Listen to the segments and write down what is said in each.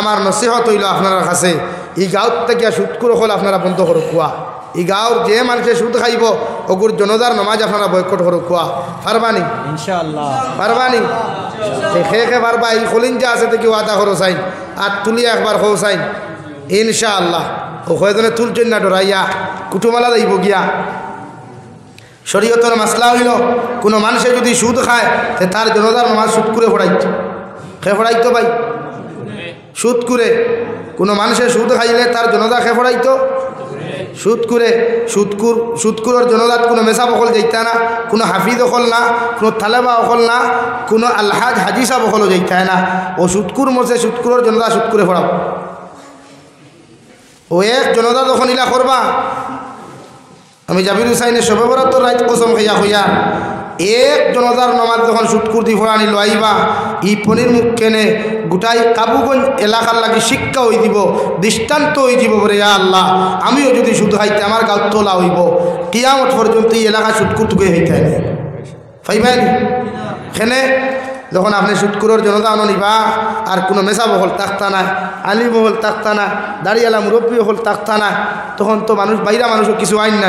আমার নসিহত হইল আপনার কাছে এই গাঁৱত থেকে সুদকুর হল আপনারা বন্ধ করো কোয়া এই গাঁৱর যে মানুষে সুদ খাইব ওগুর জনদার নমাজ আপনারা বয়কট করো কোয়া পারবানি ইনশাআল্লাহ পারবানি খে পারবা এই খলিঞ্জা আছে দেখি ওয়াদা করো চাইন আর তুলিয়া একবার হো চাইন ইনশাআল্লাহ ও হয়জনে তুলছেন না ডরাইয়া কুটুমালা যাইব গিয়া শরীয়তের মাসলা হইল কোনো মানুষে যদি সুদ খায় তে তার জনদার নমাজ সুদ করে পড়াইতো খে পড়াইতো ভাই সুদ করে কোনো মানুষের সুদ খাইলে তার জনদা খে পড়াইতো সুদ করে সুদকুরের জনদাত কোনো মেসা বকল যাইতা না কোনো হাফিজ অকল না কোনো তালেবা অকল না কোনো আলহাজ হাজি সাহ বকলও যাইতা না ও সুদকুর মসে সুদকুরের জনদা সুদ করে পড়াও ও এক জনদা যখন ইলা করবা আমি জাবির হুসাইনের শবে বরাত রাত কসম খাইয়া হইয়া এক জনদার নমাজ যখন সুদকুর দি ফোড়ানি লইবা ই পনির মুখ কেনে গোটাই কাবুগঞ্জ এলাকার লাগি শিক্ষা হয়ে দিব দৃষ্টান্ত হয়ে যাব বলে আল্লাহ আমিও যদি সুদ খাইতে আমার গাঁত তোলা হইব কিয়ামত পর্যন্ত এই এলাকা সুদকুর তুকে হইতে হয় ফাইবেন এখানে যখন আপনি সুদকুরের জনতা আনিবা আর কোনো মেসা বহল তাকতা না আলি বহল তাকতা না দাড়িয়ালা মুরব্বী হল তাকতা না তখন তো মানুষ বাইরা মানুষও কিছু আইন না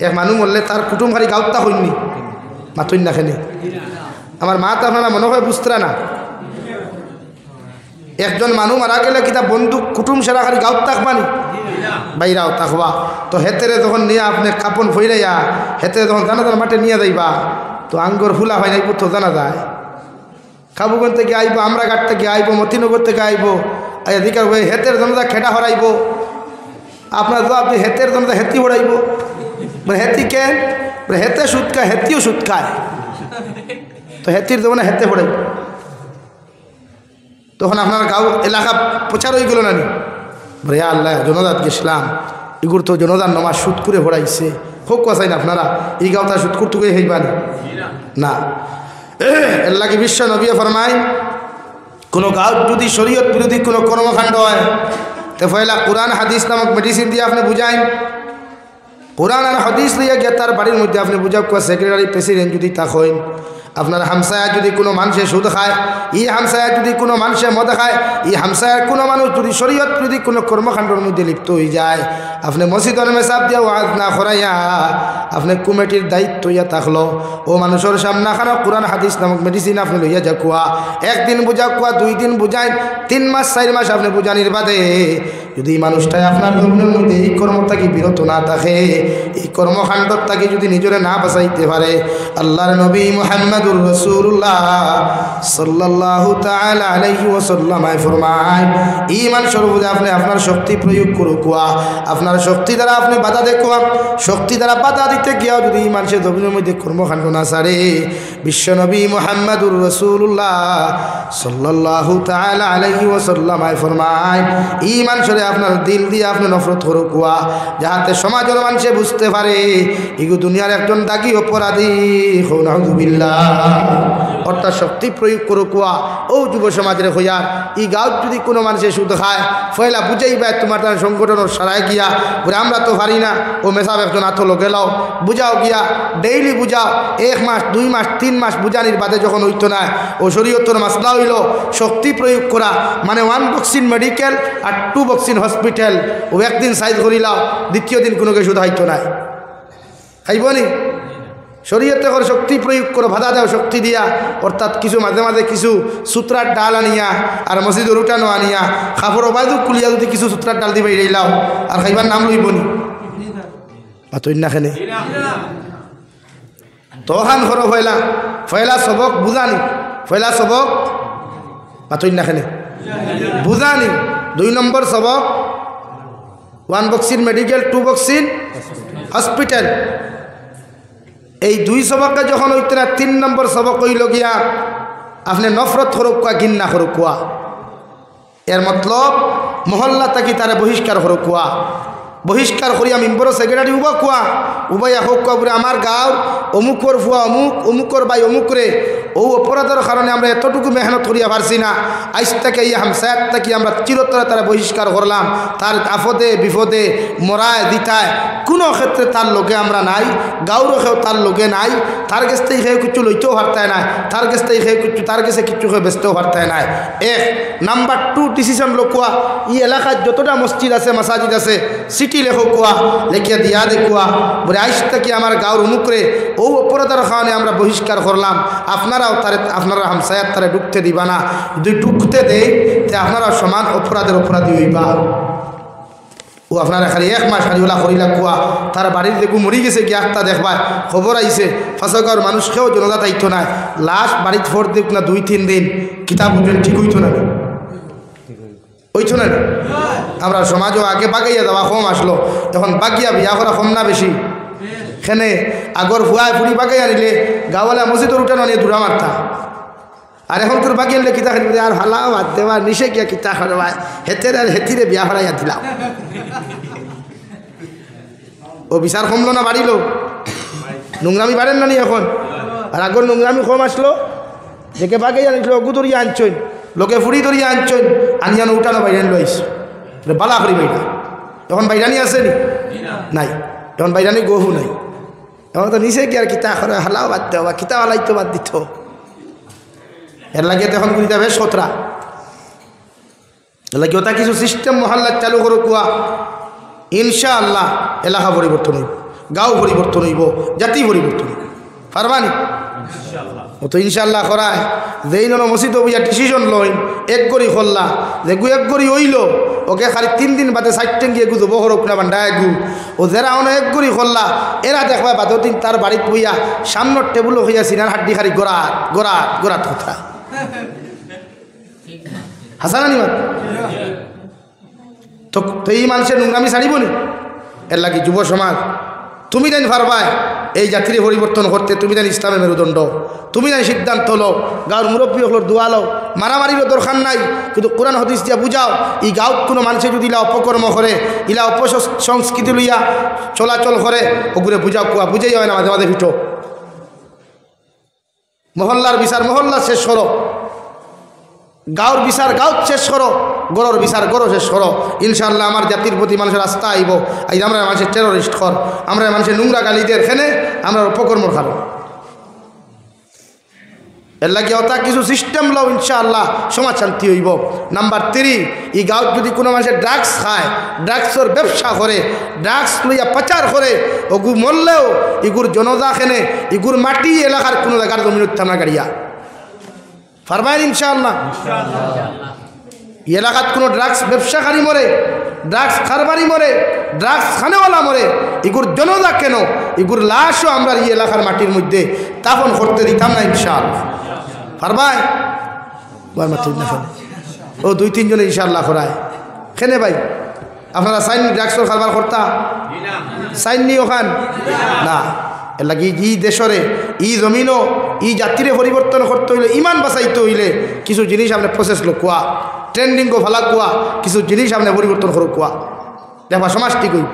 এক মানুষ মরলে তার কুটুম খালি গাঁতটা হইনি মাথুন না খেলে আমার মা তো আপনারা মনে হয় বুঝতে না একজন মানুষ মারা গেলে কিতা বন্দুক কুটুম সেরা খালি গাঁত তাকবানি বাইরাও তাকবা তো হেতেরে যখন নিয়ে আপনি কাপন ফইরাইয়া হেতেরে যখন জানাজার মাঠে নিয়ে যাইবা তো আঙ্গর ফুলা হয় নাই তো জানা যায় কাবুগঞ্জ থেকে আইব আমরা ঘাট থেকে আইব মতিনগর থেকে আইব এদিকে হেতের জনতা খেটা হরাইব আপনার তো আপনি হেতের জনতা হেতি হরাইব হেতি কেন হেতে সুদ খায় হেতিও সুদ খায় তো হেতির দেবো না হেতে হরাইব তখন আপনার গাঁও এলাকা প্রচার হয়ে গেল না নি বলে আল্লাহ জনদাত গেছিলাম এগুলো তো জনদার নমাজ সুদ করে হরাইছে হোক কাছাই না আপনারা এই গাঁওটা সুদ করতে হইবানি না এর লাগে বিশ্ব নবী ফরমায় কোনো গাঁও যদি শরীয়ত বিরোধী কোনো কর্মকাণ্ড হয় তো পয়লা কোরআন হাদিস নামক মেডিসিন দিয়ে আপনি বুঝাইন কোরআন আর হাদিস দিয়ে গিয়ে তার বাড়ির মধ্যে আপনি বুঝাব সেক্রেটারি প্রেসিডেন্ট যদি তা হইন আপনার হামসায়া যদি কোনো মানুষে সুদ খায় ই হামসায়া যদি কোনো মানুষে মদ খায় ই হামসায়ার কোনো মানুষ যদি শরীয়ত যদি কোনো কর্মকাণ্ডের মধ্যে লিপ্ত হয়ে যায় আপনি মসজিদের মেসাব দিয়ে ওয়াজ না করাইয়া আপনি কমিটির দায়িত্ব ইয়া থাকলো ও মানুষের সামনে খানো কোরআন হাদিস নামক মেডিসিন আপনি লইয়া যা কুয়া একদিন বুঝা কুয়া 2 দিন বুঝাই 3 মাস 4 মাস আপনি বুঝানির বাদে যদি মানুষটাই আপনার ধর্মের মধ্যে এই কর্ম থেকে বিরত না থাকে এই কর্মকাণ্ড থেকে যদি নিজরে না বাঁচাইতে পারে আল্লাহর নবী মুহাম্মদুর রাসূলুল্লাহ সাল্লাল্লাহু তাআলা আলাইহি ওয়াসাল্লাম ফরমায় ঈমান সর্বদা আপনি আপনার শক্তি প্রয়োগ করো কুয়া আপনার শক্তি দ্বারা আপনি বাধা দেখুয়া শক্তি দ্বারা বাধা দিতে গিয়েও যদি ঈমান সে ধর্মের মধ্যে কর্মকাণ্ড না ছাড়ে বিশ্ব নবী মুহাম্মদুর রাসূলুল্লাহ সাল্লাল্লাহু তাআলা আলাইহি ওয়াসাল্লাম ফরমায় ঈমান আপনার দিল দিয়ে আপনি নফরত করো কুয়া যাহাতে সমাজের মানুষে বুঝতে পারে এগু দুনিয়ার একজন দাগি অপরাধী নাউযুবিল্লাহ অর্থাৎ শক্তি প্রয়োগ করো কুয়া ও যুব সমাজের হইয়ার এই গাঁৱত যদি কোনো মানুষে সুদ খায় ফয়লা বুঝাইবা তোমার তার সংগঠনের সারায় গিয়া বলে আমরা তো পারি না ও মেসাব একজন আতলো গেলাও বুঝাও গিয়া ডেইলি বুঝাও 1 মাস 2 মাস 3 মাস বুঝানির বাদে যখন হইতো না ও শরীয়তের মাসলা হইল শক্তি প্রয়োগ করা মানে 1 বক্সিন মেডিকেল আর 2 বক্সিন হসপিটাল ও একদিন সাইজ করিলাও দ্বিতীয় দিন কোনো কিছু দায়িত্ব নাই খাইবনি শরীয়তে করে শক্তি প্রয়োগ করো বাধা দাও শক্তি দিয়া অর্থাৎ কিছু মাঝে মাঝে কিছু সূত্রার ডাল আনিয়া আর মসজিদের উঠানো আনিয়া খাফর অবায়দু কুলিয়া যদি কিছু সূত্রার ডাল দিবে এইলাও আর খাইবার নাম লইবনি পাতই না খেলে তহান করো ফয়লা সবক বুঝানি ফয়লা সবক পাতই না খেলে বুঝানি 2 নম্বর সবক 1 বক্সিন মেডিকেল 2 বক্সিন হসপিটাল এই 2 সবকে যখন হইতে না 3 নম্বর সবক হইল গিয়া আপনি নফরত করুক কুয়া ঘিন্না করুক কুয়া এর মতলব মহল্লা তাকি তারা বহিষ্কার করুক কুয়া বহিষ্কার করিয়া মিম্বর সেক্রেটারি উবা কুয়া উবাইয়া হোক কুয়া বলে আমার গাঁও অমুকর ফুয়া অমুক অমুকর বাই অমুকরে ও অপরাধের কারণে আমরা এতটুকু মেহনত করিয়া পারছি না আইস থেকে এই হামসায়াত থেকে আমরা চিরতরে তারা বহিষ্কার করলাম তার আফদে বিপদে মরায় দিতায় কোনো ক্ষেত্রে তার লোকে আমরা নাই গাঁওরও তার লোকে নাই তার কাছ থেকে খেয়ে কিছু লইতেও পারতায় নাই তার কাছ থেকে খেয়ে কিছু তার কাছে কিছু খেয়ে বেচতেও পারতায় নাই নাম্বার 2 ডিসিশন লোকুয়া এই এলাকায় যতটা মসজিদ আছে মাসাজিদ আছে সিটি লেখো কুয়া লেখিয়া দিয়া দেখুয়া বলে আইস থেকে আমার গাঁর মুখরে ও অপরাধের কারণে আমরা বহিষ্কার করলাম আপনারাও তারে আপনারা হামসায়াত তারে ঢুকতে দিবা না যদি ঢুকতে দেয় তে আপনারা সমান অপরাধের অপরাধী হইবা ও আপনারা খালি 1 মাস খালি ওলা করিলা কুয়া তার বাড়ির দেখু মরি গেছে কি একটা দেখবা খবর আইছে ফাঁসগাঁর মানুষকেও জনতা দায়িত্ব নাই লাশ বাড়িতে ফোর দেখ না 2-3 দিন কিতাব ঠিক হইতো না হইতো না আমরা সমাজও আগে বাগাইয়া দেওয়া কম আসলো এখন বাগিয়া বিয়া করা কম না বেশি এখানে আগর ফুয়ায় ফুড়ি বাগাইয়া নিলে গাওয়ালা মসজিদের উঠানো নিয়ে দূরা মারতা আর এখন তোর বাগিয়ে নিলে কিতা খালি আর হালা বাদ দেওয়া নিশে গিয়া কিতা খাওয়ায় হেতের আর হেতিরে বিয়া হারাইয়া দিলাম ও বিচার কমলো না বাড়িল নোংরামি বাড়েন না নি এখন আর আগর নোংরামি কম আসলো যেকে বাগাইয়া নিল অগু ধরিয়া আনছইন লোকে ফুড়ি ধরিয়া আনছইন আনিয়ানো উঠানো বাইরান লইস বালা করি বাইরা এখন বাইরানি আছে নি নাই এখন বাইরানি গহু নাই এখন তো নিচে কি আর কিতা করে হালাও বাদ দেওয়া কিতা হালাইতো বাদ দিত এর লাগে তখন কুড়িটা বেশ সতরা এর লাগে ওটা কিছু সিস্টেম মহল্লা চালু করো কুয়া ইনশাআল্লাহ এলাকা পরিবর্তন হইব গাঁও পরিবর্তন হইব জাতি পরিবর্তন হইব পারবানি ও তো ইনশাআল্লাহ করায় যেই নো মসজিদ বুঝা ডিসিশন লইন এক গড়ি খোল্লা যেগু এক গড়ি হইল ওকে খালি 3 দিন বাদে 60 টেঙ্গি এগু দেবো হরক না বান্ডা এগু ও যারা অন এক গড়ি খোল্লা এরা দেখবা বাদো দিন তার বাড়িতে বইয়া সামনের টেবুল হইয়া সিনার হাড্ডি খালি গোড়াত গোড়াত গোড়াত কথা হাসানানি মাত তো এই মানুষের নোংরামি ছাড়িব নি এর লাগে যুব সমাজ তুমি জানি পারবাই এই জাতির পরিবর্তন করতে তুমি জানি ইসলামের মেরুদণ্ড তুমি জানি সিদ্ধান্ত লো গাঁর মুরব্বী হলোর দোয়া লো মারামারিরও দরকার নাই কিন্তু কোরআন হাদিস দিয়া বুঝাও এই গাঁত কোনো মানুষে যদি ইলা অপকর্ম করে ইলা অপসংস্কৃতি লইয়া চলাচল করে ওগুলো বুঝাও কুয়া বুঝেই হয় না মাঝে মাঝে ভিটো মহল্লার বিচার মহল্লা শেষ করো গাঁর বিচার গাঁত শেষ করো গড়র বিচার গড় শেষ করো ইনশাআল্লাহ আমার জাতির প্রতি মানুষের আস্থা আইব আই আমরা মানুষের টেরোরিস্ট কর আমরা মানুষের নোংরা গালিদের খেনে আমরা অপকর্মর কারণ এর লাগে ওটা কিছু সিস্টেম লও ইনশাআল্লাহ সমাজ শান্তি হইব নাম্বার 3 এই গাঁত যদি কোনো মানুষের ড্রাগস খায় ড্রাগসের ব্যবসা করে ড্রাগস লইয়া পাচার করে ওগু মরলেও ইগুর জনতা খেনে ইগুর মাটি এলাকার কোনো জায়গার জমি থানা গাড়িয়া পারবেন ইনশাআল্লাহ এলাকাত কোনো ড্রাগস ব্যবসাকারী মরে ড্রাগস কারবারি মরে ড্রাগস খানেওয়ালা মরে এগুর জনতা কেন এগুর লাশও আমরা এই এলাকার মাটির মধ্যে দাফন করতে দিতাম না ইনশাআল্লাহ পারবাই ও 2-3 জনে ইনশাআল্লাহ করায় খেনে ভাই আপনারা সাইন ড্রাগসর কারবার করতা সাইন নি ওখান না এর লাগে ই দেশরে ই জমিনও ই জাতিরে পরিবর্তন করতে হইলে ইমান বাঁচাইতে হইলে কিছু জিনিস আপনি প্রসেস লোক কোয়া ট্রেন্ডিংও ভালা কোয়া কিছু জিনিস আপনি পরিবর্তন করো কোয়া দেখবা সমাজ ঠিক হই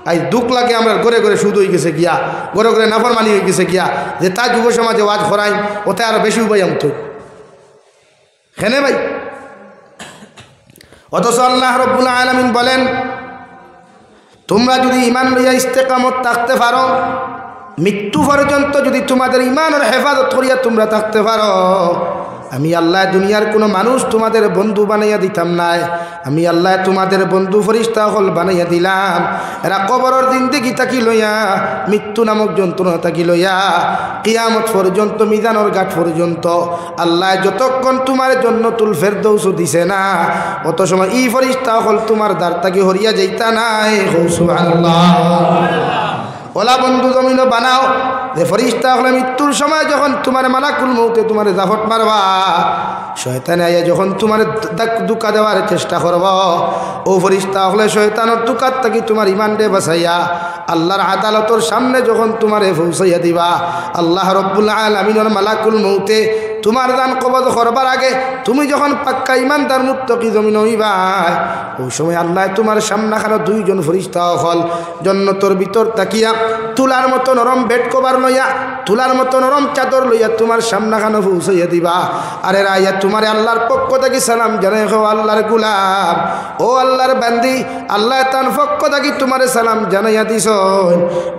আই দুঃখ লাগে আমরা ঘরে ঘরে সুদ হয়ে গেছে গিয়া ঘরে ঘরে নাফরমানি হয়ে গেছে গিয়া যে তা যুব সমাজে ওয়াজ করাই ওতে আরো বেশি উপায় আমতো হেনে ভাই অথচ আল্লাহ রাব্বুল আলামিন বলেন তোমরা যদি ঈমান লইয়া ইস্তেকামত থাকতে পারো মৃত্যু পর্যন্ত যদি তোমাদের ঈমানের হেফাজত করিয়া তোমরা থাকতে পারো আমি আল্লাহ দুনিয়ার কোনো মানুষ তোমাদের বন্ধু বানাইয়া দিতাম নাই আমি আল্লাহ তোমাদের বন্ধু ফেরেশতা হল বানাইয়া দিলাম এরা কবরের জিন্দেগি থাকি লইয়া মৃত্যু নামক যন্ত্রণা থাকি লইয়া কিয়ামত পর্যন্ত মিজানের ঘাট পর্যন্ত আল্লাহ যতক্ষণ তোমার জান্নাতুল ফেরদৌস দিছে না অত সময় ই ফেরেশতা হল তোমার দ্বার থাকি হরিয়া যাইতা নাই সুবহানাল্লাহ ওলা বন্ধু জমিন বানাও যে ফরিস্তা হলে মৃত্যুর সময় যখন তোমার মালাকুল মউতে তোমার জাফট মারবা শয়তানে আইয়া যখন তোমার দুকা দেওয়ার চেষ্টা করব ও ফরিস্তা হলে শয়তানের দুকাত থাকি তোমার ইমানরে বাঁচাইয়া আল্লাহর আদালতের সামনে যখন তোমারে পৌঁছাইয়া দিবা আল্লাহ রব্বুল আলামিনের মালাকুল মউতে তোমার দান কবজ করবার আগে তুমি যখন পাক্কা ইমানদার মুত্তাকি জমিন হইবা ওই সময় আল্লাহ তোমার সামনাখানে দুইজন ফেরেশতা হল জান্নাতের ভিতর তাকিয়া তুলার মতো নরম বেড কভার লইয়া তুলার মতো নরম চাদর লইয়া তোমার সামনাখানে পৌঁছাইয়া দিবা। আরে রাইয়া তোমার আল্লাহর পক্ষ থেকে সালাম জানাই হো আল্লাহর গোলাম, ও আল্লাহর বান্দি, আল্লাহ তার পক্ষ থেকে তোমার সালাম জানাইয়া দিছ,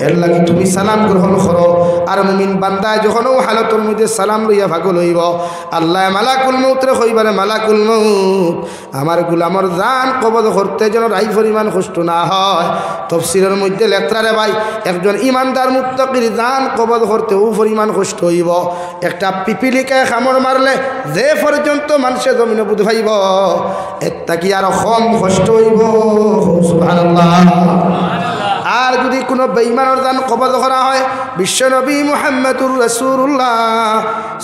এর লাগি তুমি সালাম গ্রহণ করো। আর মুমিন বান্দায় যখন ও হালতের মধ্যে সালাম লইয়া ভাগল হইব আল্লাহ মালাকুল মউতরে কইবারে মালাকুল মউত আমার গোলামর জান কবজ করতে যেন রাই পরিমাণ কষ্ট না হয়। তাফসীরের মধ্যে লেখতারে ভাই একজন ইমানদার মুত্তাকির জান কবজ করতে ও পরিমাণ কষ্ট হইব একটা পিপিলিকায় কামড় মারলে যে পর্যন্ত মানুষে জমিনে বুঝ ভাইব এটা কি আর কম কষ্ট হইব? সুবহানাল্লাহ। আর যদি কোনো বেঈমানের জান কবজ করা হয় বিশ্বনবী মুহাম্মদুর রাসূলুল্লাহ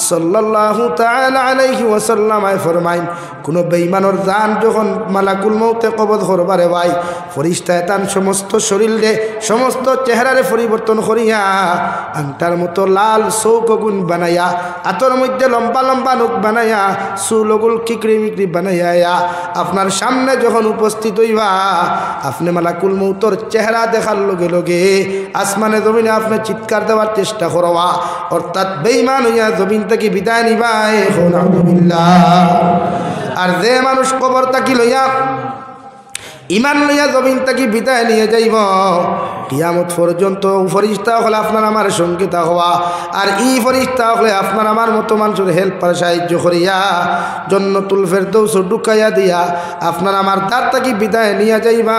সাল্লাল্লাহু তাআলা আলাইহি ওয়াসাল্লাম ফরমাইন কোনো বেঈমানের জান যখন মালাকুল মউতে কবজ করবারে ভাই ফেরেশতা তার সমস্ত শরীরে সমস্ত চেহারারে পরিবর্তন করিয়া আংটার মতো লাল চৌকগুণ বানাইয়া আতর মধ্যে লম্বা লম্বা নখ বানাইয়া চুলগুল কিকরি মিকরি বানাইয়া আপনার সামনে যখন উপস্থিত হইবা আপনি মালাকুল মউতর চেহারা দেখার লগে লগে আসমানে জমিনে আপনি চিৎকার দেওয়ার চেষ্টা করবা, অর্থাৎ বেঈমান হইয়া জমিন থেকে বিদায় নিবা। আর যে মানুষ কবর তাকি লইয়া ইমান লইয়া জমিন তাকি বিদায় নিয়ে যাইব কিয়ামত পর্যন্ত ফেরেশতা হলে আপনার আমার সঙ্গে থাকবা। আর এই ফেরেশতা হলে আপনার আমার মতো মানুষের হেল্পার সাহায্য করিয়া জান্নাতুল ফেরদৌস ঢুকাইয়া দিয়া আপনার আমার দাঁত তাকি বিদায় নিয়ে যাইবা।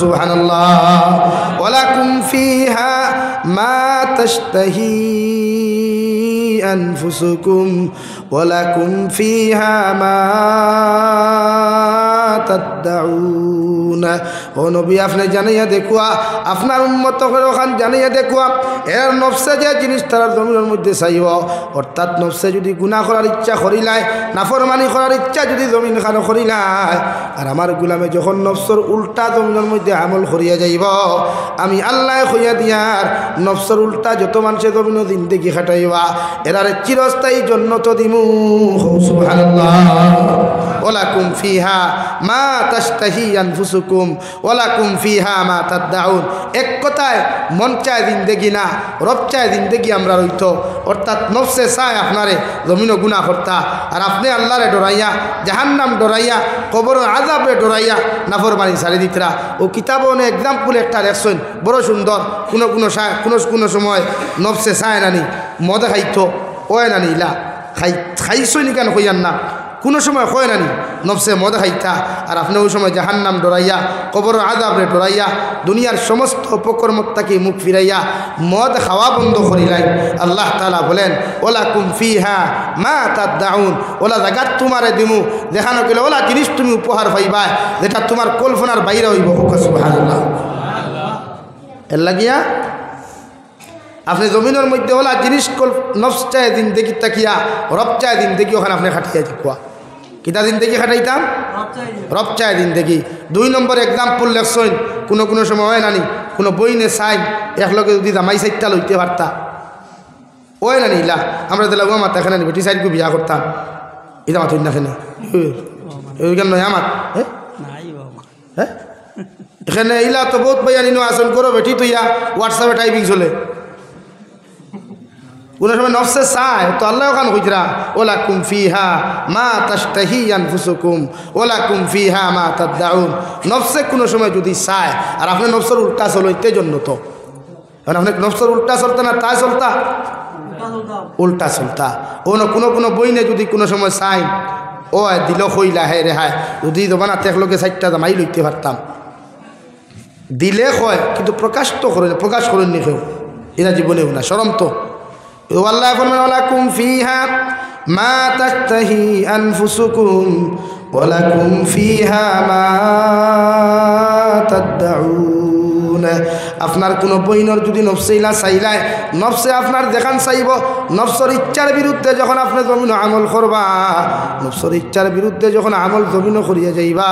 সুবহানাল্লাহ। ওয়ালাকুম ফিহা মা তাশতাহি আনফুসুকুম ওয়ালাকুম ফিহা মা তাদউন। ও নবী আপনি জানাইয়া দেখুয়া আপনার উম্মত করে ওখান জানাইয়া দেখুয়া এর নফসে যে জিনিস তার জমিনের মধ্যে চাইব, অর্থাৎ নফসে যদি গুনাহ করার ইচ্ছা করিলাই নাফরমানি করার ইচ্ছা যদি জমিন খানো করিলাই আর আমার গোলামে যখন নফসর উল্টা জমিনের মধ্যে আমল করিয়া যাইব আমি আল্লাহ কইয়া দিয়ার নফসর উল্টা যত মানুষের জমিন জিন্দেগি খাটাইবা এরারে চিরস্থায়ী জান্নাত দিমু। সুবহানাল্লাহ। ওয়ালাকুম ফিহা মা তাশতাহি আনফুসুকুম ওয়ালাকুম ফিহা মা তাদউন। এক কথায় মন চায় জিন্দেগি না রব চায় জিন্দেগি আমরা রইতো, অর্থাৎ নফসে চায় আপনারে জমিনও গুনাহ করতা আর আপনি আল্লাহরে ডরাইয়া জাহান্নাম ডরাইয়া কবরের আযাবে ডরাইয়া নাফরমানি ছাড়ি দিতরা। ও কিতাবে অনেক এক্সাম্পল একটা লেখছেন বড় সুন্দর। কোনো সময় নফসে চায় নানি মদে খাইতো ওয় নানি ইলা খাইছই নি কেন কইয়ান না, কোনো সময় কয় নানি নফসে মদ খাইতা আর আপনি ওই সময় জাহান্নাম ডরাইয়া কবরের আযাবে ডরাইয়া দুনিয়ার সমস্ত অপকর্মতাকে মুখ ফিরাইয়া মদ খাওয়া বন্ধ করিলাই। আল্লাহ তাআলা বলেন ওয়ালাকুম ফিহা মা তাদউন, ওলা জায়গা তোমারে দিমু দেখানো গেলে ওলা জিনিস তুমি উপহার পাইবা যেটা তোমার কল্পনার বাইরে হইব। সুবহানাল্লাহ। এর লাগিয়া আপনি জমিনের মধ্যে ওলা জিনিস নফস চায় দিন দেখি তাকিয়া রব চায় দিন দেখি ওখানে আপনি খাটিয়ে যাওয়া কিতা দিন দেখি খাটাইতাম রব চায় দিন দেখি। 2 নম্বর এক্সাম্পল লেখছেন কোনো সময় হয় নানি কোনো বইনে চাই একলগে যদি জামাই সাইটটা লইতে পারতা ওই নানি ইলা আমরা দিলাম আমার এখানে বেটি সাইডকে বিয়া করতাম এটা মাথুন না এখানে ওইখানে নয় আমার হ্যাঁ এখানে ইলা তো বহুত বয়ানি আসন করো বেটি তুই হোয়াটসঅ্যাপে টাইপিং চলে কোনো সময় নফসে চায় তো আল্লাহ ওখান কইরা ওয়ালাকুম ফিহা মা তাশতাহি আনফুসুকুম ওয়ালাকুম ফিহা মা তাদউন। নফসে কোনো সময় যদি চায় আর আপনি নফসের উল্টা চলইতে জন্য তো কারণ আপনি নফসের উল্টা চলতে না তাই চলতা উল্টা চলতা ও না কোনো বইনে যদি কোনো সময় চাই ও দিল কইলা হে রেহাই যদি জমানা একলগে 4টা জামাই লইতে পারতাম দিলে কয় কিন্তু প্রকাশ করেন নি কেউ এরা জীবনেও না শরম তো। আল্লাহ ফরমান ওয়ালাকুম ফিহা মা তাশতাহি আনফুসুকুম ওয়ালাকুম ফিহা মা তাদউন। আপনার কোনো বইনর যদি নফসে ইলা চাইলায় নফসে আপনার দেখান চাইব নফসর ইচ্ছার বিরুদ্ধে যখন আপনি জমিন আমল করবা নফসর ইচ্ছার বিরুদ্ধে যখন আমল জমিন করিয়া যাইবা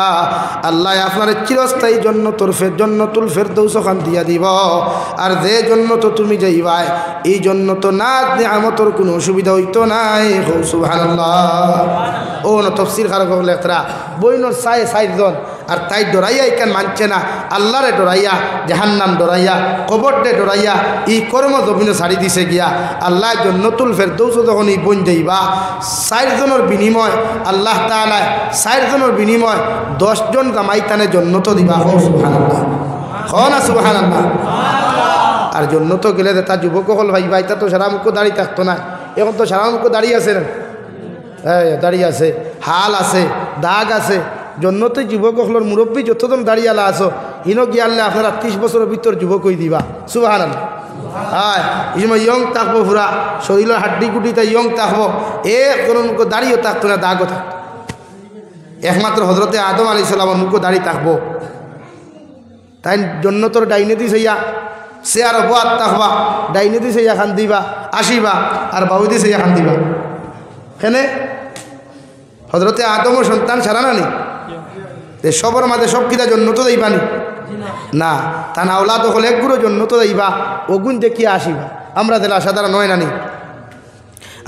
আল্লাহ আপনার চিরস্থায়ী জন্নতুল ফেরদৌস খান দিয়া দিব আর যে জন্নত তুমি যাইবা এই জন্নত না নিয়ামতর কোনো অসুবিধা হইতো নাই সুবহানাল্লাহ ও ন তফসির খারাপ লেখরা বইনর সাইজন আর তাই ডরাইয়া ইকান মানছে না আল্লাহরে ডরাইয়া জাহান্নাম ডরাইয়া কবরটে ডরাইয়া এই কর্ম জমিন ছাড়ি দিছে গিয়া আল্লাহ জন্নতুল ফেরদৌস যখন এই বন যাইবা ৬০ জনের বিনিময় আল্লাহ তাআলা ৬০ জনের বিনিময় ১০ জন জামাইতানে জন্নত দিবা সুবহানাল্লাহ না সুবহানাল্লাহ আর জন্নত গেলে তার যুবক হল ভাই তা তো সারা মুখ দাঁড়িয়ে থাকতো না এখন তো সারা মুখ দাঁড়িয়ে আছে না হ্যাঁ দাঁড়িয়ে আছে হাল আছে দাগ আছে জন্নতে যুবক হলোর মুরব্বী যতজন দাঁড়িয়ে আলা আসো ইনো গিয়ে আনলে আপনারা ৩০ বছরের ভিতর যুবক হয়ে দিবা সুবহানাল্লাহ হ্যাঁ এই সময় ইয়ং থাকবো পুরা শরীরের হাড্ডি কুটিতে ইয়ং থাকবো কোনো মুখ দাঁড়িয়েও থাকতো না দাগও থাকতো একমাত্র হজরতে আদম আলাইহিস সালামের মুখ দাঁড়িয়ে থাকবো তাই জন্নতর ডাইনে দিস হইয়া সে আর বাদ থাকবা ডাইনে দিস হইয়া খান দিবা আসিবা আর বাবু দিস হইয়া খান দিবা হেনে হজরতে আদমও সন্তান সারা নানি সবর মাঝে সব কিতা জন্য তো যাইবানি না তা না ওলা তো হলে একগুলো জন্য তো যাইবা ওগুন দেখিয়া আসিবা আমরা দিলা সাধারণ নয় নানি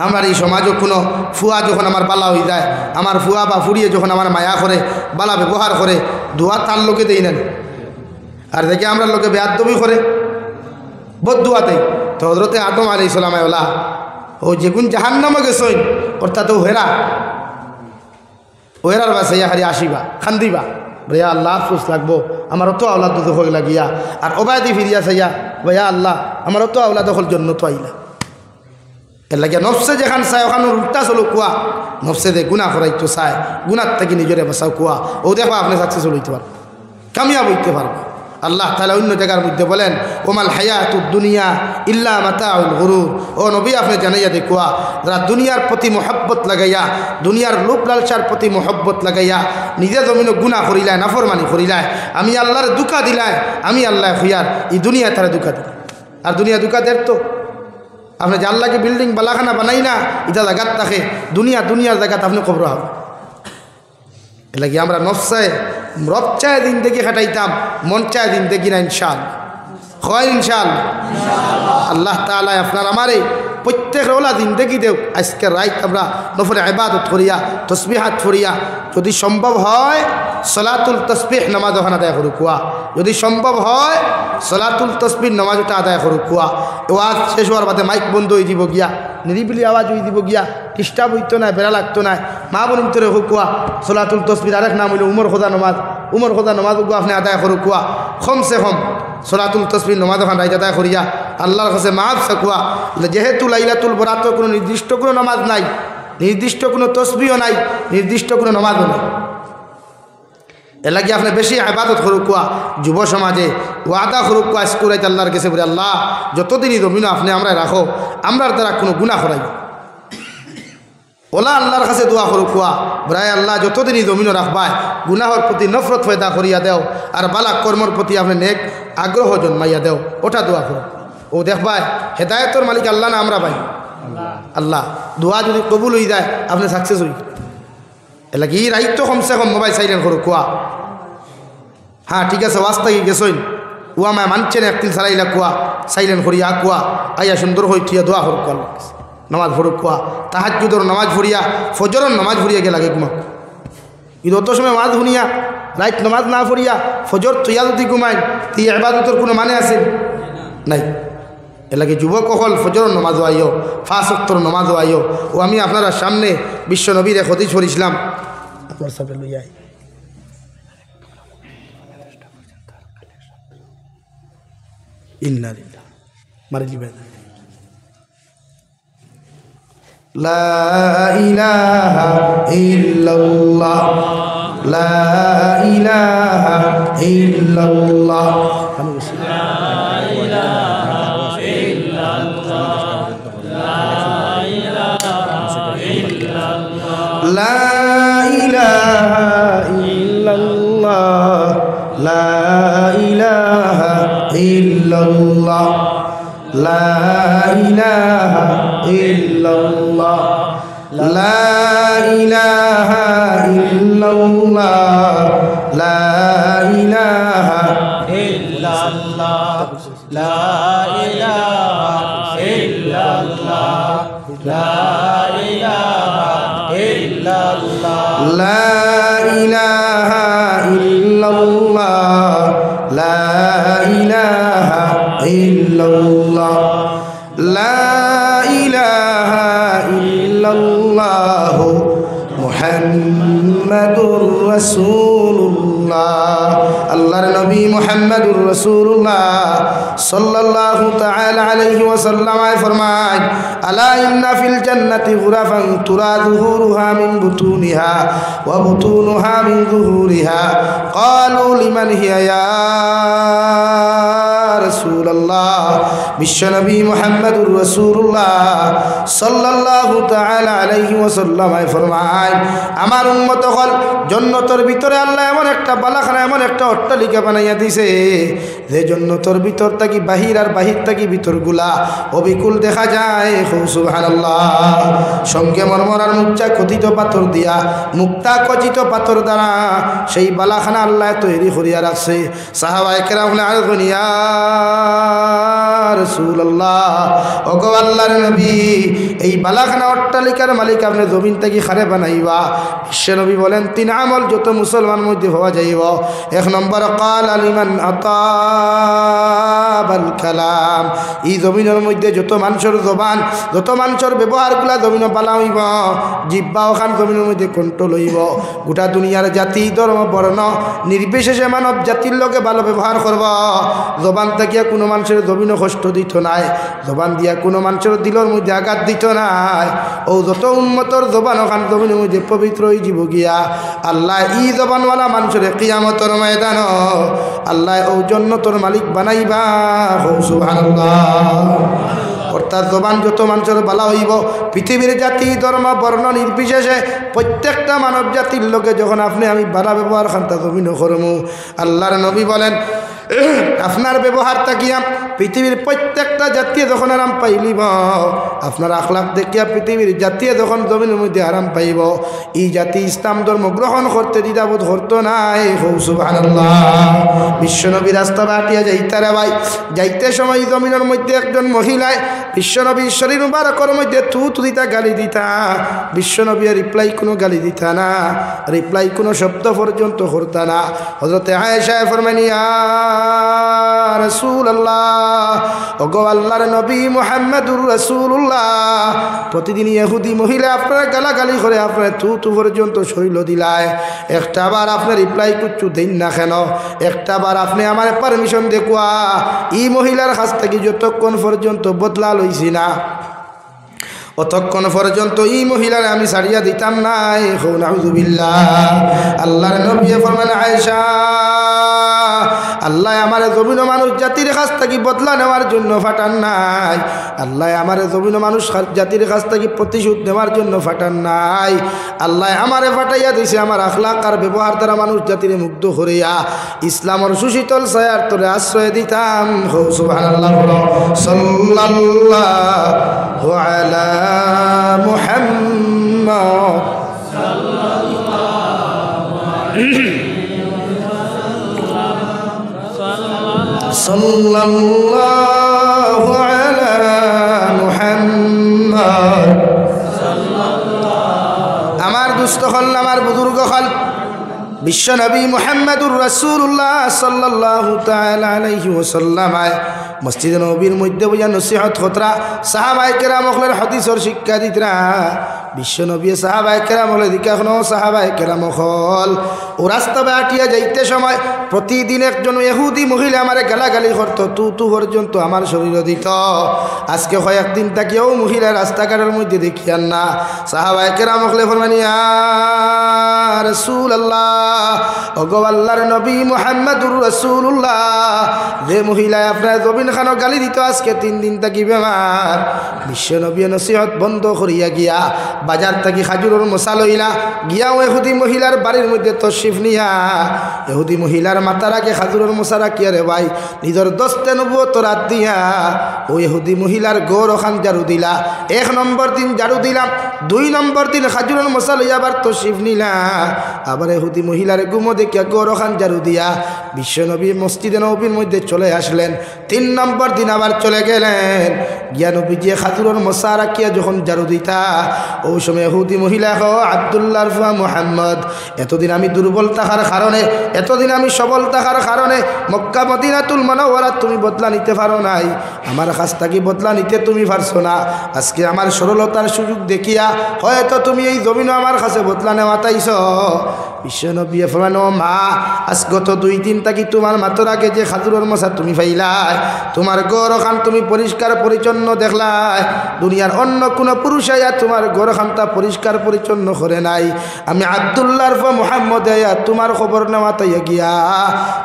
আমার এই সমাজও কোনো ফুয়া যখন আমার বালা হয়ে যায় আমার ফুয়া বা ফুরিয়ে যখন আমার মায়া করে বালা ব্যবহার করে দোয়া তার লোকে দেই নেন আর দেখে আমরা লোকে বেয়াদবি করে বদুয়াতেই তো হজরতে আদম আলাইহিস সালাম ওলা ও যেগুন জাহান্নামে গেছইন অর্থাৎ ও হেরার বাসে হারি আসিবা খান্দিবা ভাইয়া আল্লাহ আফসোস লাগবো আমারও তো আওলাদ দুঃখ লাগিয়া আর ওবায়দি ফিরিয়া চাইয়া ভাইয়া আল্লাহ আমারও তো আওলাদ দখল জন্য তো আইলা এর লাগিয়া নফসে যেখান চায় ওখানে উল্টা চলো কুয়া নফসে দে গুণা করাইতো চায় গুণার থেকে নিজেরে বাঁচাও কুয়া ও দেখো আপনি সাকসেসফুল হইতে পারবেন কামিয়াব হইতে পারবেন আল্লাহ তাআলা অন্য জায়গার মধ্যে বলেন ওমাল হায়াতুদ দুনিয়া ইল্লা মাতাউল গুরুর ও নবী আপনি জানাইয়া দেখুয়া যারা দুনিয়ার প্রতি মহব্বত লাগাইয়া দুনিয়ার লোভ লালসার প্রতি মহব্বত লাগাইয়া নিজে জমিন গুনাহ করিলায় নাফরমানি করিলায় আমি আল্লাহর দুকা দিলায় আমি আল্লাহ খুয়ার এই দুনিয়া তারা দুকা দিল আর দুনিয়া দুকা দের তো আপনি যে আল্লাহকে বিল্ডিং বালাখানা বানাই না এটা জায়গাত থাকে দুনিয়ার জায়গাত আপনি কবর হবে এ লাগে আমরা নফসায় রব চায় দিন দেখি খাটাইতাম মন চায় দিন দেখি না ইনশাআল্লাহ হয় ইনশাআল্লাহ আল্লাহ তাআলা আপনার আমারে প্রত্যেক ওলা দিন দেখি দেও আজকের রাত আমরা নফলে ইবাদত করিয়া তসবিহাত করিয়া যদি সম্ভব হয় সলাতুল তসবিহ নামাজ ওখানে আদায় করু কুয়া যদি সম্ভব হয় সলাতুল তসবিহ নামাজটা আদায় করু কুয়া ওয়াজ শেষ হওয়ার বাদে মাইক বন্ধ হয়ে দিব গিয়া নিরিবিলি আওয়াজ হয়ে দিব গিয়া ডিস্টার্ব হইতো না বেড়া লাগতো না মা বোন তোরে কুয়া সলাতুল তসবিহ আরেক নাম হইল উমর খোদা নামাজ আপনি আদায় করু কুয়া কমসে কম সলাতুল তসবিহ নামাজ ওখানে রাইত আদায় করিয়া আল্লাহর কাছে মাফ সাকুয়া যেহেতু লাইলাতুল বরাত কোনো নির্দিষ্ট কোনো নামাজ নাই নির্দিষ্ট কোনো তসবিহও নাই নির্দিষ্ট কোনো নামাজও নাই এর লাগে আপনি বেশি ইবাদত করুকুয়া যুব সমাজে ওয়াদা করুকুয়া স্কুরাইতে আল্লাহর কাছে বলে আল্লাহ যতদিনই জমিন আপনি আমরা রাখো আমরার দ্বারা কোনো গুনাহ করাই ওলা আল্লাহর কাছে দোয়া করুকুয়া ব্রায় আল্লাহ যতদিনই জমিন রাখবায় গুনাহর প্রতি নফরত ফয়দা করিয়া দেও আর বালা কর্মর প্রতি আপনি নেক আগ্রহ জন্মাইয়া দেও ওটা দোয়া করো ও দেখবাই হেদায়তর মালিক আল্লাহ না আমরা ভাই আল্লাহ দোয়া যদি কবুল হয়ে যায় আপনি সাকসেস হই এলা কি রাইতো কমসে কম মোবাইল সাইলেন্ট করো কুয়া হ্যাঁ ঠিক আছে ওয়াজ থাকি গেছইন ও আমায় মানছে না একদিন সারাইলা কুয়া সাইলেন্ট করিয়া কুয়া আইয়া সুন্দর হই ঠিয়া দোয়া করো কুয়া নামাজ ভরুক কুয়া তাহাজ্জুদর নামাজ ভরিয়া ফজরের নামাজ ভরিয়া গে লাগে ঘুমা কিন্তু অত সময় ওয়াজ শুনিয়া রাইত নামাজ না ভরিয়া ফজর তুইয়া যদি ঘুমাই তো এই ইবাদতের কোনো মানে আছে নাই এলাকে যুবক হল ফজর নামাজও আইও ৫ ওয়াক্তের নামাজও আইও ও আমি আপনারা সামনে বিশ্ব নবীর এক হাদিস পড়িছিলাম আপনার সাথে লইয়া ইন্না লিল্লাহ মারি দিবেন লা ইলাহা ইল্লাল্লাহ লা ইলাহা ইল্লাল্লাহ لا إله إلا الله لا إله লা ইলাহা ইল্লাল্লাহ লা ইলাহা ইল্লাল্লাহ লা ইলাহা ইল্লাল্লাহ লা ইলাহা ইল্লাল্লাহ লা ইলাহা ইল্লাল্লাহ লা ইলাহা ইল্লাল্লাহ লা ইলাহা ইল্লাল্লাহ লা ইলাহা ইল্লাল্লাহ মুহাম্মাদুর রাসূলুল্লাহ আল্লাহর নবী মুহাম্মাদুর রাসূলুল্লাহ সাল্লাল্লাহু তাআলা আলাইহি ওয়াসাল্লাম ফরমায় আলা ইন্না ফিল জান্নাতি গুরাফান তুরা যুহুরুহা মিন বুতুনিহা ওয়া বুতুনুহা মিন যুহুরিহা ক্বালু লিমান হিয়া ইয়া রাসূলুল্লাহ বিশ্বনবী মুহাম্মাদুর রাসূলুল্লাহ সাল্লাল্লাহু তাআলা আলাইহি ওয়াসাল্লাম ফরমায় আমার উম্মত হল জান্নাতের ভিতরে আল্লাহ এমন একটা বালাখানা এমন একটা অট্টালিকা বানাইয়া দিয়েছে যে জান্নাতের ভিতর থাকি বাহির আর বাহির থাকি ভিতরগুলা অবিকুল দেখা যায় সুবহানাল্লাহ সঙ্গে মরমরার মুক্তা খচিত পাথর দিয়া মুক্তা খচিত পাথর দ্বারা সেই বালাখানা আল্লাহ তৈরি করিয়া রাখছে সাহাবায়ে কেরাম বলেন ইয়া রাসূলুল্লাহ ওগো আল্লাহর নবী এই বালাখানা অট্টালিকার মালিক আপনি জমিন থেকে খারে বানাইবা বিশ্ব নবী বলেন তিন আমল যত মুসলমান মধ্যে হওয়া যাইব এক নম্বর কাল আলিমান আতাবাল কালাম এই জমিনের মধ্যে যত মানুষের জবান যত মানুষের ব্যবহারগুলা জমিন পালা হইব জিব্বা ওখান জমিনের মধ্যে কন্ট্রোল হইব গোটা দুনিয়ার জাতি ধর্ম বর্ণ নির্বিশেষে মানব জাতির লোকে ভালো ব্যবহার করব জবান থাকিয়া কোনো মানুষের জমিনও কষ্ট দিত নাই জবান দিয়া কোনো মানুষের দিলের মধ্যে আঘাত দিত নাই ও যত উন্মতর জবান ওখান জমিনের মধ্যে পবিত্র হয়ে যাব গিয়া আল্লাহ ই জবানওয়ালা মানুষের কিয়ামতর ময়দান আল্লাহ ও জন্নতর মালিক বানাইবা সুবহানাল্লাহ অর্থাৎ জবান যত মানুষের বালা হইব পৃথিবীর জাতি ধর্ম বর্ণ নির্বিশেষে প্রত্যেকটা মানব জাতির লোকে যখন আপনি আমি বালা ব্যবহার খান্তা জমিন করমু আল্লাহর নবী বলেন আপনার ব্যবহার তাকিয়া পৃথিবীর প্রত্যেকটা জাতীয় যখন আরাম পাইলিব আপনার আখলাক দেখিয়া পৃথিবীর জাতীয় যখন জমিনের মধ্যে আরাম পাইব এই জাতি ইসলাম ধর্ম গ্রহণ করতে দ্বিধাবোধ করতো নাই সুবহানাল্লাহ বিশ্বনবী রাস্তা বাটিয়া যাইতারে ভাই যাইতে সময় জমিনের মধ্যে একজন মহিলায় বিশ্বনবীর শরীর মুবারকের মধ্যে থু দিতা গালি দিতা বিশ্বনবী রিপ্লাই কোনো গালি দিতা না রিপ্লাই কোনো শব্দ পর্যন্ত করতা না হযরতে আয়েশা ফরমানি ইয়া রাসূলুল্লাহ ওগো আল্লাহর নবী মুহাম্মদুর রাসূলুল্লাহ প্রতিদিন ইহুদি মহিলা আপনার গালাগালি করে আপনার থু পর্যন্ত শরীর দিলায় একটা বার আপনার রিপ্লাই কুচ্ছু দেন না কেন একটা বার আপনি আমার পারমিশন দেখুয়া এই মহিলার কাছ থেকে যতক্ষণ পর্যন্ত বদলা লইছি না অতক্ষণ পর্যন্ত এই মহিলার আমি ছাড়িয়া দিতাম না নাউযুবিল্লাহ আল্লাহর নবী ফরমান আয়েশা আল্লাহ আমার জমিন মানুষ জাতির কাছ থেকে বদলা নেওয়ার জন্য ফাটান নাই আল্লাহ আমার জমিন মানুষ জাতির কাছ থেকে প্রতিশোধ নেওয়ার জন্য ফাটান নাই আল্লাহ আমারে ফাটাইয়া দিছে আমার আখলাক আর ব্যবহার দ্বারা মানুষ জাতির মুগ্ধ করিয়া ইসলামের সুশীতল ছায়ার তলে আশ্রয় দিতাম সুবহানাল্লাহ সাল্লাল্লাহু আলা মুহাম্মদ সাল্লাল্লাহু আলা মুহাম্মদ আমার দুস্থ হল আমার বুজুর্গ হল বিশ্ব নবী মুহাম্মদুর রাসূলুল্লাহ সাল্লাল্লাহু তাআলা আলাইহি ওয়াসাল্লাম মসজিদে নবীর মধ্যে বুঝা নসিহত খতরা সাহাবায়ে কেরাম হলের হাদিসের শিক্ষা দিতরা বিশ্ব নবী সাহাবায়ে কেরাম হলে দিকে এখনো সাহাবায়ে কেরাম হল ও রাস্তা বাটিয়া যাইতে সময় প্রতিদিন একজন ইহুদি মহিলা আমারে গালাগালি করতো তু পর্যন্ত আমার শরীর দিত আজকে কয়েকদিন তাকেও মহিলা রাস্তাঘাটের মধ্যে দেখিয়ান না সাহাবায়ে কেরাম হলে ফরমানি ইয়া রাসূলুল্লাহ ওগো আল্লাহর নবী মুহাম্মদুর রাসূলুল্লাহ যে মহিলা আপনার জমিন খানো গালি দিত আজকে 3 দিন থাকি বেমার বিশ্ব নবী নসিহত বন্ধ করিয়া গিয়া বাজার থাকি খাজুরের মশা লইলা গিয়া ওই হুদি মহিলার বাড়ির মধ্যে তশরিফ তশরিফ নিয়া ইহুদি মহিলার মাথারাকে খাজুরের মোসা রাখিয়া রে ভাই নিজের দস্তে নবুয়ত রাত দিয়া ও ইহুদি মহিলার গৌর খান ঝাড়ু দিলা। 1 নম্বর দিন ঝাড়ু দিলাম, 2 নম্বর দিন খাজুরের মোসা লইয়া আবার তশরিফ নিলা। আবার ইহুদি মহিলার গুমো দেখিয়া গৌর খান ঝাড়ু দিয়া বিশ্বনবী মসজিদে নববীর মধ্যে চলে আসলেন। 3 নম্বর দিন আবার চলে গেলেন গিয়া নবীজি খাজুরের মোসা রাখিয়া যখন ঝাড়ু দিতা ওই সময় ইহুদি মহিলা আব্দুল্লাহ মুহাম্মদ, এতদিন আমি দুর্বল থাকার কারণে, এতদিন আমি সবল থাকার কারণে মক্কা মদিনাতুল মুনাওয়ারা তুমি বদলা নিতে পারো নাই, আমার কাছ থেকে বদলা নিতে তুমি পারছো না। আজকে আমার সরলতার সুযোগ দেখিয়া হয়তো তুমি এই জমিনও আমার কাছে বদলা নেওয়া তাইছ। বিশ্বনবী ফরমানো মা আজ গত 2 দিন থাকি তোমার মাথার আগে যে খাজুরের মশা তুমি ফাইলাই, তোমার গৌরখান তুমি পরিষ্কার পরিচ্ছন্ন দেখলাই, দুনিয়ার অন্য কোনো পুরুষ আয়া তোমার গৌরখানটা পরিষ্কার পরিচ্ছন্ন করে নাই। আমি আব্দুল্লাহর মুহাম্মদ আয়া তোমার খবর নেওয়া তাইয়া গিয়া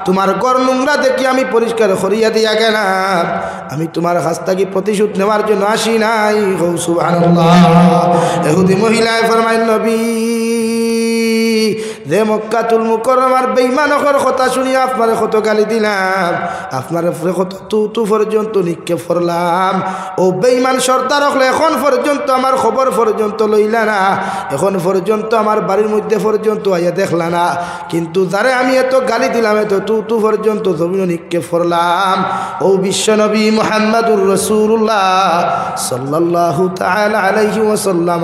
তোমার গর নোংরা দেখি আমি পরিষ্কার করিয়া দিয়া গেলাম। আমি তোমার কাছ থেকে প্রতিশোধ নেওয়ার জন্য আসি নাই। সুবহানাল্লাহ। ইহুদি মহিলায় ফরমায় নবী যে মক্কাতুল মুকাররমার বেঈমানদের কথা শুনিয়া আপনারে কত গালি দিলাম, আপনারে কত তু পর্যন্ত নিক্ষেপ করলাম, ও বেঈমান সর্দার হলে এখন পর্যন্ত আমার খবর পর্যন্ত লইলা না, এখন পর্যন্ত আমার বাড়ির মধ্যে পর্যন্ত আইয়া দেখলা না, কিন্তু যারে আমি এত গালি দিলাম এত তু পর্যন্ত জমিন নিক্ষেপ করলাম, ও বিশ্বনবী মুহাম্মদুর রাসূলুল্লাহ সাল্লাল্লাহু তাআলা আলাইহি ওয়াসাল্লাম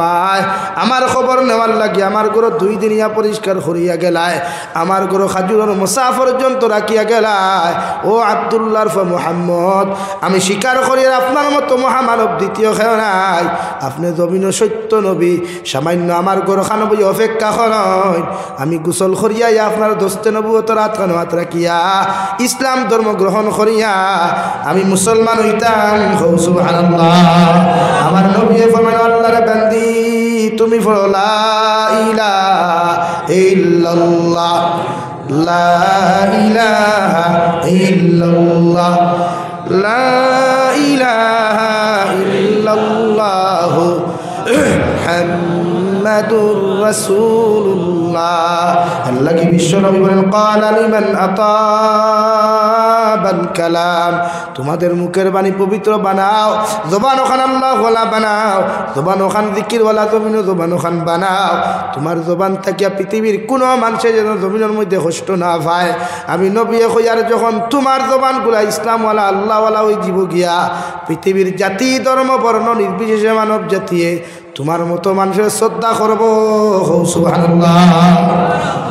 আমার খবর নেওয়ার লাগি আমার ঘর 2 দিন ইয়া পরিষ্কার করিয়া গেলায়, আমার ঘর খাজুরের মোসা পর্যন্ত রাখিয়া গেলায়। ও আব্দুল্লাহর মুহাম্মদ, আমি স্বীকার করি আপনার মতো মহামানব দ্বিতীয় কেউ নাই, আপনি জমিন সত্য নবী, সামান্য আমার ঘর খানবই অপেক্ষা করেন, আমি গোসল করিয়া আপনার দোস্তে নবুয়তের হাত রাখিয়া ইসলাম ধর্ম গ্রহণ করিয়া আমি মুসলমান হইতাম। সুবহানাল্লাহ। আমার নবী ফরমান আল্লাহর বান্দি তুমি পড়ো লা ইলাহা ইল্লাল্লাহ লা ইলাহা ইল্লাল্লাহ লা ইলাহা ইল্লাল্লাহ মুহাম্মাদুর রাসূলুল্লাহ। আল্লাহ কি বিশ্বনবী বলেন ক্বালা লিমান আতাবাল কালাম, তোমাদের মুখের বাণী পবিত্র বানাও, জবান ওখান আল্লাহ ওয়ালা বানাও, জবান ওখান জিকির ওয়ালা জমিন জবান ওখান বানাও, তোমার জবান থাকিয়া পৃথিবীর কোনো মানুষের যেন জমিনের মধ্যে কষ্ট না পায়। আমি নবী কইয়ার যখন তোমার জবানগুলা ইসলামওয়ালা আল্লাহওয়ালা ওই জীব গিয়া পৃথিবীর জাতি ধর্ম বর্ণ নির্বিশেষে মানব জাতিয়ে তোমার মতো মানুষের শ্রদ্ধা করব। সুবহানাল্লাহ।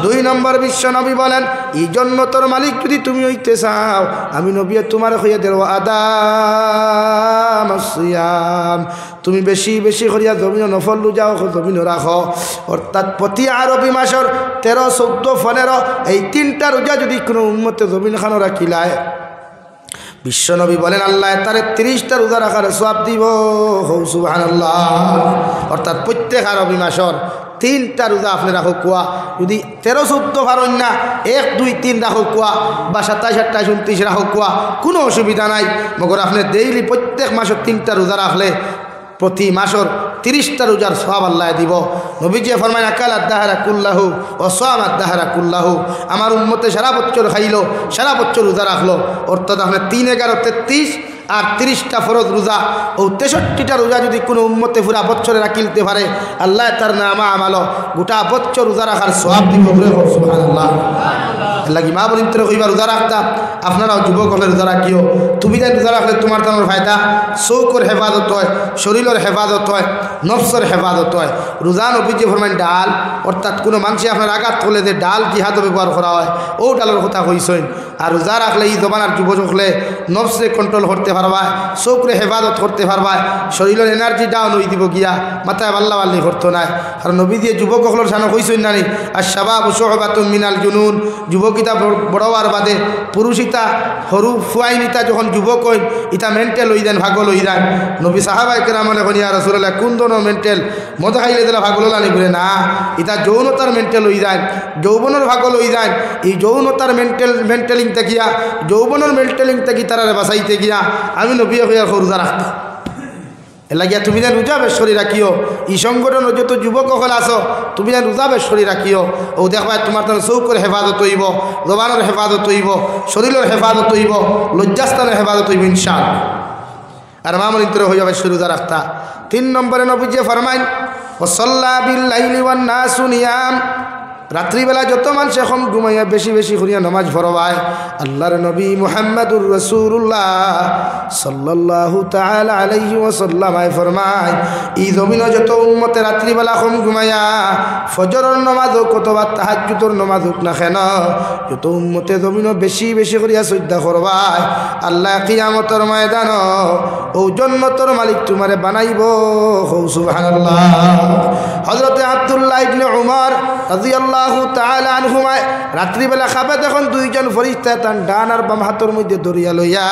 2 নম্বর বিশ্ব নবী বলেন এই জন্য তোর মালিক যদি তুমি হইতে চাও আমি নবী তোমার হইয়া দেব আদাম সিয়াম, তুমি বেশি বেশি করিয়া জমিন নফল যাও জমিন রাখো, অর্থাৎ প্রতি আরবি মাসের 13, 14, 15 এই 3টা রোজা যদি কোনো উম্মতে জমিন খানো রাখিলায় বিশ্বনবী বলেন আল্লাহ তারে 30টা রোজা রাখার সওয়াব দিব। সুবহানাল্লাহ। অর্থাৎ প্রত্যেক আরবি মাসের 3টা রোজা আপনি রাখো কুয়া, যদি 13, 14 পারেন না 1, 2, 3 রাখো কুয়া বা 27, 28, 29 রাখো কুয়া, কোনো অসুবিধা নাই। মগর আপনি ডেইলি প্রত্যেক মাসের 3টা রোজা রাখলে প্রতি মাসের 30টা রোজার সওয়াব আল্লাহ দিব। নবীজি ফরমায় আকালাত দাহরা কুল্লাহু ও সামাত দাহরা কুল্লাহু, আমার উম্মতে সারা বছর খাইলো সারা বছর রোজা রাখলো, অর্থাৎ আপনি 3, 11, 33 আর 30টা ফরজ রোজা ও 63টা রোজা যদি কোনো উম্মতে পুরা বছরে রাখিলতে পারে আল্লাহ তার নামা আমালো গোটা বছর রোজা রাখার সওয়াব দিব। সুবহানাল্লাহ। লাগি মা বলিন তোর কইবার রোজা রাখতাম, আপনারাও যুবক হলে রোজা রাখিও, তুমি যাই রোজা রাখলে তোমার তোমার ফায়দা, চৌকর হেফাজত হয়, শরীরের হেফাজত হয়, নফসের হেফাজত হয়। রোজা নবীজি ফরমায় ডাল, অর্থাৎ কোনো মানুষে আপনার আঘাত করলে যে ডাল জিহাদে ব্যবহার করা হয় ও ডালের কথা কইছেন। আর রোজা রাখলে এই জমানার যুবক হলে নফসে কন্ট্রোল করতে পারবা, চৌকরে হেফাজত করতে পারবা, শরীরের এনার্জি ডাউন হয়ে দিব গিয়া মাথায় বাল্লা বাল্লি করতো না। আর নবী দিয়ে যুবক হলোর সামনে কইছেন নানি আর শাবাবু শুবাতুম মিনাল জুনুন, যুবকিতা বড় আর বাদে পুরুষিতা সরু ফুয়াইনিতা যখন যুবক হইন ইতা মেন্টেল হয়ে যান ভাগল হয়ে যান। নবী সাহাবায়ে কেরাম বলে ইয়া রাসূলুল্লাহ কোন ধরনের মেন্টেল, মদ খাইলে দিলা ভাগল লানি বলে না, ইতা যৌনতার মেন্টেল হয়ে যায়, যৌবনের ভাগল হয়ে যায়। এই যৌনতার মেন্টেলিং থাকিয়া যৌবনের মেন্টেলিং থাকি তারা বাঁচাইতে গিয়া আমি নবী হইয়া রোজা রাখতাম। এ লাগিয়া তুমি যেন রোজা বেশ শরীর রাখিও। ই সংগঠন যত যুবক সকল আছো তুমি যেন রোজা বেশ শরীর রাখিও। ও দেখবা তোমার তেন চৌকের হেফাজত হইব, জবানের হেফাজত হইব, শরীরের হেফাজত হইব, লজ্জাস্থানের হেফাজত হইব ইনশাআল্লাহ। আর মামুন ইন্তর হয়ে যাবে রোজা রাখতা। 3 নম্বরে নবীজি ফরমাইন ওয়াসাল্লা বিল্লাইলি ওয়ান নাসু নিয়াম, রাত্রিবেলা যত মানুষ এখন ঘুমাইয়া বেশি বেশি করিয়া নামাজ পড়বায় আল্লাহর নবী মুহাম্মদুর রাসূলুল্লাহ সাল্লাল্লাহু তাআলা আলাইহি ওয়াসাল্লাম ফরমায় এই জমিন যত উম্মতে রাত্রিবেলা এখন ঘুমাইয়া ফজরের নামাজ হোক অথবা তাহাজ্জুদের নামাজ হোক না কেন যত উম্মতে জমিন বেশি বেশি করিয়া শ্রদ্ধা করবায় আল্লাহ কিয়ামতের ময়দান ও জান্নাতের মালিক তোমারে বানাইব। সুবহানাল্লাহ। হযরতে আব্দুল্লাহ ইবনে উমর রাদিয়াল্লাহু তাআলা আনহুমা রাত্রিবেলা খাবে তখন দুইজন ফেরেশতা তার ডান আর বাম হাতের মধ্যে দরিয়া লইয়া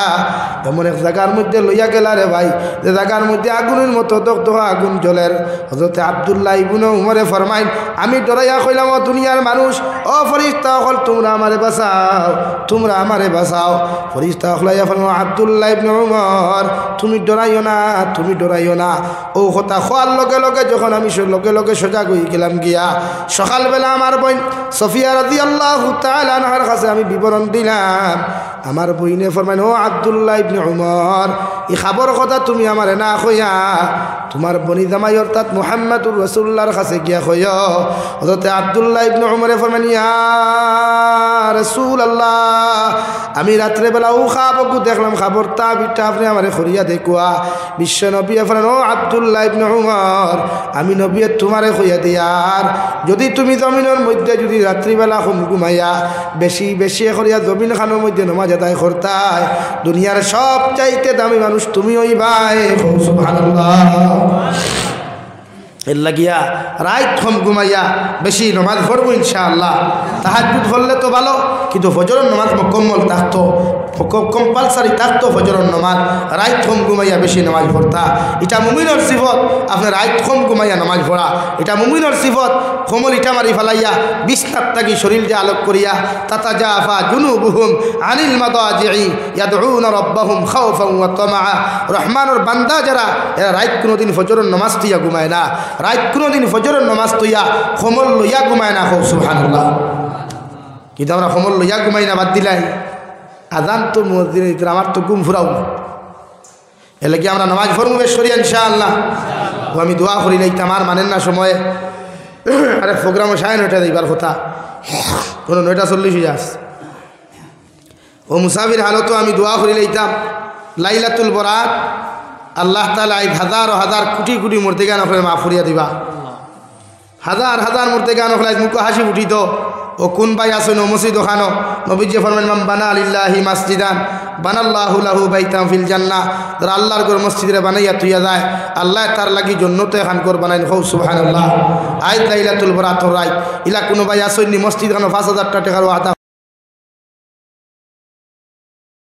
এমন এক জায়গার মধ্যে লইয়া গেলা রে ভাই, যে জায়গার মধ্যে আগুনের মতো দগদগা আগুন জ্বলের। হযরতে আব্দুল্লাহ ইবনে উমরে ফরমাইন আমি ডরাইয়া কইলাম ও দুনিয়ার মানুষ, ও ফেরেশতা সকল তোমরা আমারে বাঁচাও, তোমরা আমারে বাঁচাও। ফেরেশতা সকলাইয়া ফরমায় আব্দুল্লাহ ইবনে উমর তুমি ডরাইও না, তুমি ডরাইও না। ও কথা খোয়ার লগে লগে যখন আমি লগে লগে সজাগ হয়ে গেলাম গিয়া সকালবেলা আমার বোন সফিয়া রাদিয়াল্লাহু তাআলা আনহার কাছে আমি বিবরণ দিলাম। আমার বইনে ফরমাইন ও আব্দুল্লাহ ইবনে উমর এই খবর কথা তুমি আমারে না কইয়া তোমার বনি জামাই অর্থাৎ মুহাম্মদুর রাসূলুল্লাহর কাছে গিয়া কইও। হযরতে আব্দুল্লাহ ইবনে উমরে ফরমাইন ইয়া রাসূলুল্লাহ আমি রাত্রেবেলা ও খাবকু দেখলাম খবরটা বিটা আপনি আমারে খরিয়া দেখুয়া। বিশ্ব নবী ফরমাইন ও আব্দুল্লাহ ইবনে উমর আমি নবী তোমারে কইয়া দিয়ার যদি তুমি জমিনের মধ্যে যদি রাত্রিবেলা ঘুমাইয়া বেশি বেশি করিয়া জমিন খানোর মধ্যে নামাজ আদায় করতাই দুনিয়ার সব চাইতে দামি মানুষ তুমি হইবাই। সুবহানাল্লাহ। এর লাগিয়া রাত কম ঘুমাইয়া বেশি নামাজ পড়বো ইনশাআল্লাহ। তাহাজ্জুদ পড়লে তো ভালো, কিন্তু ফজরের নামাজ মুকম্মল থাকতো, কম্পালসারি থাকতো ফজরের নামাজ। রাত কম ঘুমাইয়া বেশি নামাজ পড়তা এটা মুমিনের সিফত। আপনার রাত কম ঘুমাইয়া নামাজ পড়া এটা মুমিনের সিফত। কমল ইটা মারি ফেলাইয়া বিছনাত থাকি শরীর যে আলোক করিয়া তাতাজাফা জুনুবুহুম আনিল মাদাজি'i ইয়াদউনা রাব্বাহুম খাওফান ওয়া তামাআ। রহমানের বান্দা যারা এরা রাত কোনোদিন ফজরের নামাজ তুইয়া ঘুমায় না, রাত কোনোদিন ফজরের নামাজ তুইয়া কমল লইয়া ঘুমায় না। সুবহানাল্লাহ। কিন্তু আমরা কমল লইয়া ঘুমাই না, বাদ দিলাই আজান তো মুয়াজ্জিন আমার তো ঘুম ফুরাও। এলে কি আমরা নামাজ পড়বো বেশ করি ইনশাআল্লাহ। ও আমি দোয়া করি লাইতাম আর মানেন না সময়ে আরে প্রোগ্রামে 9:30 দিবার কথা, কোনো 9:40 যাস। ও মুসাফির হালতো আমি দোয়া করি লাইতাম লাইলাতুল বরাত আল্লাহ তাআলা 1000 কোটি কোটি মূর্তি গান করে মাফ করিয়া দিবা। 1000 মূর্তি গান হলে মুখ হাসি উঠিত। ও কোন ভাই আসেন ও মসজিদ ওখানো নবীজি ফরমান মান বানা লিল্লাহি মাসজিদান বানাল্লাহু লাহু বাইতান ফিল জান্নাহ। যারা আল্লাহর ঘর মসজিদে বানাইয়া তুইয়া যায় আল্লাহ তার লাগি জান্নাতে খান ঘর বানাইন। সুবহানাল্লাহ। আজ লাইলাতুল বরাত রাত ইলা কোন ভাই আসেন নি মসজিদ খানো 5000 টাকার ওয়াদা